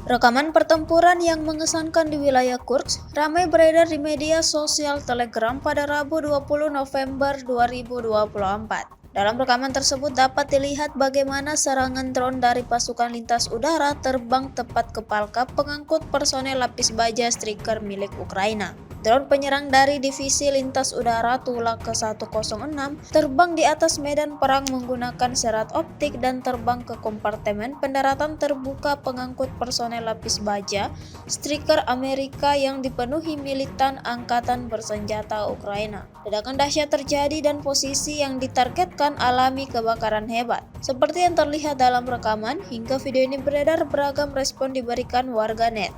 Rekaman pertempuran yang mengesankan di wilayah Kursk ramai beredar di media sosial Telegram pada Rabu 20 November 2024. Dalam rekaman tersebut dapat dilihat bagaimana serangan drone dari pasukan lintas udara terbang tepat ke palka pengangkut personel lapis baja Striker milik Ukraina. Drone penyerang dari Divisi Lintas Udara Tulak ke-106 terbang di atas medan perang menggunakan serat optik dan terbang ke kompartemen pendaratan terbuka pengangkut personel lapis baja Striker Amerika yang dipenuhi militan angkatan bersenjata Ukraina. Ledakan dahsyat terjadi dan posisi yang ditargetkan alami kebakaran hebat. Seperti yang terlihat dalam rekaman, hingga video ini beredar beragam respon diberikan warganet.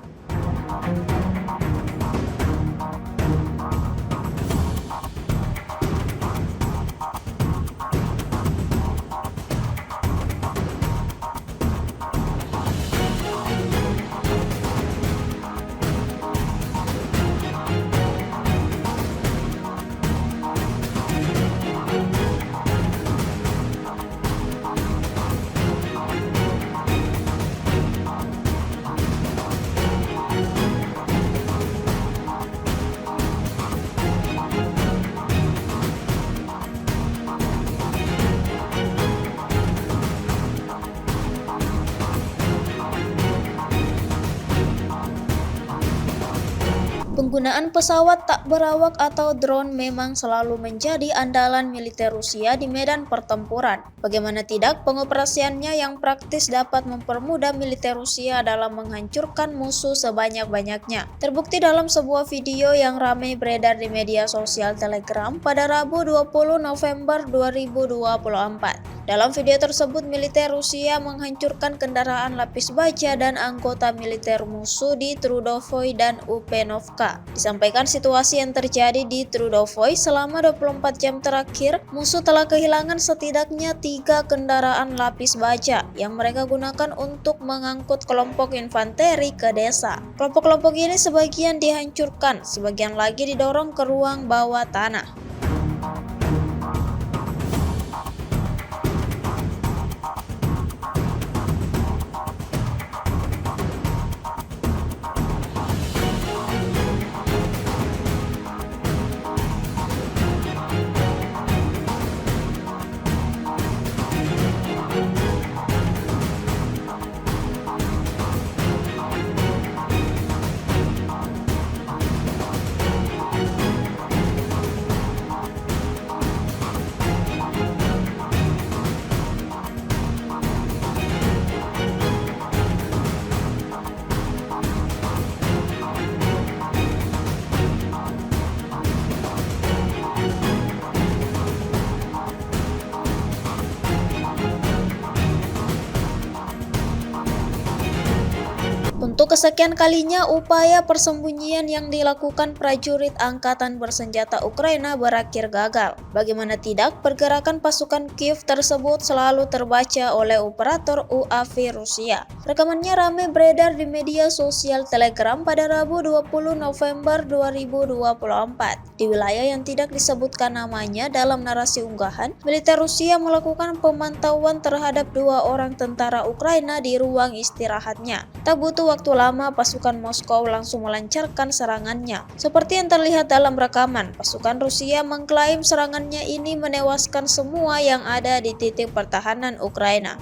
Penggunaan pesawat tak berawak atau drone memang selalu menjadi andalan militer Rusia di medan pertempuran. Bagaimana tidak, pengoperasiannya yang praktis dapat mempermudah militer Rusia dalam menghancurkan musuh sebanyak-banyaknya. Terbukti dalam sebuah video yang ramai beredar di media sosial Telegram pada Rabu 20 November 2024. Dalam video tersebut, militer Rusia menghancurkan kendaraan lapis baja dan anggota militer musuh di Trudovoy dan Upenovka. Disampaikan situasi yang terjadi di Trudovoy selama 24 jam terakhir, musuh telah kehilangan setidaknya 3 kendaraan lapis baja yang mereka gunakan untuk mengangkut kelompok infanteri ke desa. Kelompok-kelompok ini sebagian dihancurkan, sebagian lagi didorong ke ruang bawah tanah. Untuk kesekian kalinya, upaya persembunyian yang dilakukan prajurit angkatan bersenjata Ukraina berakhir gagal. Bagaimana tidak, pergerakan pasukan Kiev tersebut selalu terbaca oleh operator UAV Rusia. Rekamannya ramai beredar di media sosial Telegram pada Rabu 20 November 2024. Di wilayah yang tidak disebutkan namanya dalam narasi unggahan, militer Rusia melakukan pemantauan terhadap 2 orang tentara Ukraina di ruang istirahatnya. Tak butuh waktu lama, pasukan Moskow langsung melancarkan serangannya. Seperti yang terlihat dalam rekaman, pasukan Rusia mengklaim serangannya ini menewaskan semua yang ada di titik pertahanan Ukraina.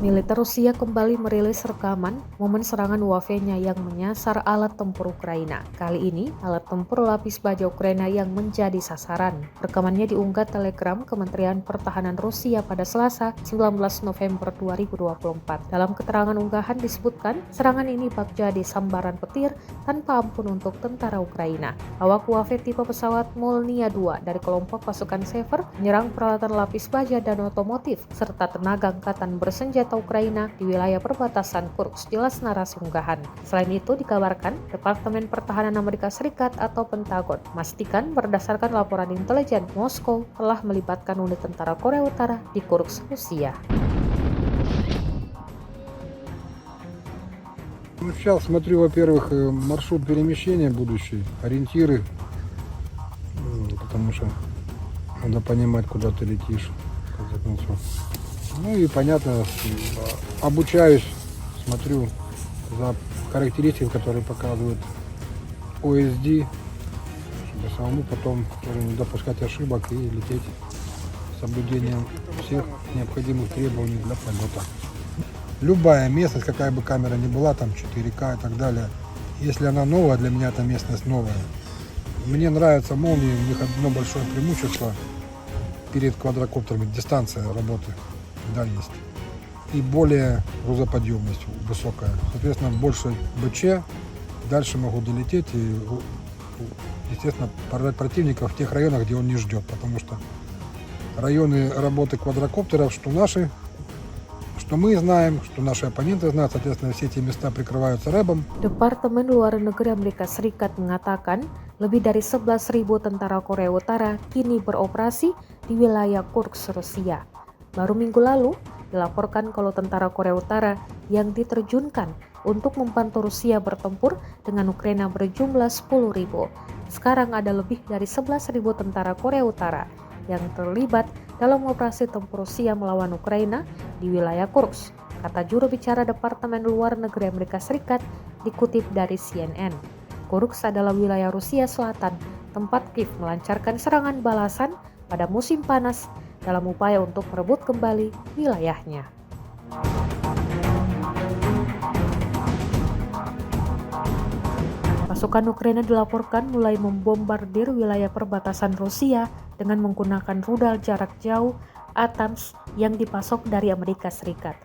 Militer Rusia kembali merilis rekaman momen serangan UAV-nya yang menyasar alat tempur Ukraina. Kali ini, alat tempur lapis baja Ukraina yang menjadi sasaran. Rekamannya diunggah Telegram Kementerian Pertahanan Rusia pada Selasa, 19 November 2024. Dalam keterangan unggahan disebutkan, serangan ini bak jadi sambaran petir tanpa ampun untuk tentara Ukraina. Awak UAV tipe pesawat Molnia 2 dari kelompok pasukan Sever menyerang peralatan lapis baja dan otomotif, serta tenaga angkatan bersenjata senjata Ukraina di wilayah perbatasan Kursk, jelas narasi unggahan. Selain itu dikabarkan Departemen Pertahanan Amerika Serikat atau Pentagon memastikan berdasarkan laporan intelijen Moskow telah melibatkan unit tentara Korea Utara di Kursk, Rusia. Ну, сейчас смотрю, во-первых, маршрут перемещения будущий, ориентиры, потому что надо понимать, куда ты летишь, в конце концов. Ну и понятно, обучаюсь, смотрю за характеристиками, которые показывают OSD, чтобы самому потом тоже не допускать ошибок и лететь с соблюдением всех необходимых требований для полета. Любая местность, какая бы камера ни была, там 4К и так далее, если она новая, для меня эта местность новая. Мне нравятся молнии, у них одно большое преимущество перед квадрокоптерами, дистанция работы, дальность. И более грузоподъемность высокая. Соответственно, больше БЧ, дальше могу долететь и, естественно, поражать противника в тех районах, где он не ждет. Потому что районы работы квадрокоптеров, что наши, что мы знаем, что наши оппоненты знают, соответственно, все эти места прикрываются рэбом. Departemen Luar Negeri Amerika Serikat mengatakan lebih dari 11.000 tentara Korea Utara kini beroperasi di wilayah Kursk, Rusia. Baru minggu lalu dilaporkan kalau tentara Korea Utara yang diterjunkan untuk membantu Rusia bertempur dengan Ukraina berjumlah 10.000. Sekarang ada lebih dari 11.000 tentara Korea Utara yang terlibat dalam operasi tempur Rusia melawan Ukraina di wilayah Kursk, kata juru bicara Departemen Luar Negeri Amerika Serikat dikutip dari CNN. Kursk adalah wilayah Rusia Selatan, tempat Kiev melancarkan serangan balasan pada musim panas dalam upaya untuk merebut kembali wilayahnya. Pasukan Ukraina dilaporkan mulai membombardir wilayah perbatasan Rusia dengan menggunakan rudal jarak jauh ATACMS yang dipasok dari Amerika Serikat.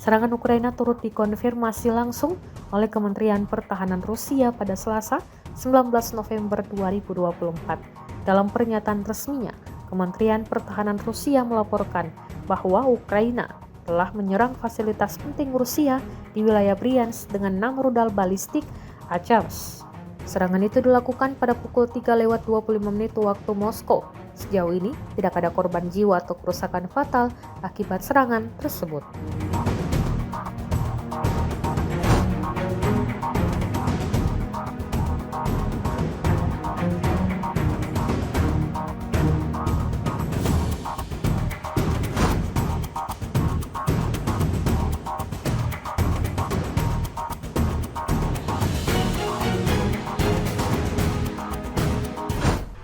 Serangan Ukraina turut dikonfirmasi langsung oleh Kementerian Pertahanan Rusia pada Selasa, 19 November 2024. Dalam pernyataan resminya, Kementerian Pertahanan Rusia melaporkan bahwa Ukraina telah menyerang fasilitas penting Rusia di wilayah Bryansk dengan 6 rudal balistik ATACMS. Serangan itu dilakukan pada pukul 3:25 waktu Moskow. Sejauh ini tidak ada korban jiwa atau kerusakan fatal akibat serangan tersebut.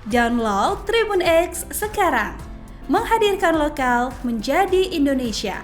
Download Tribun X sekarang, menghadirkan lokal menjadi Indonesia.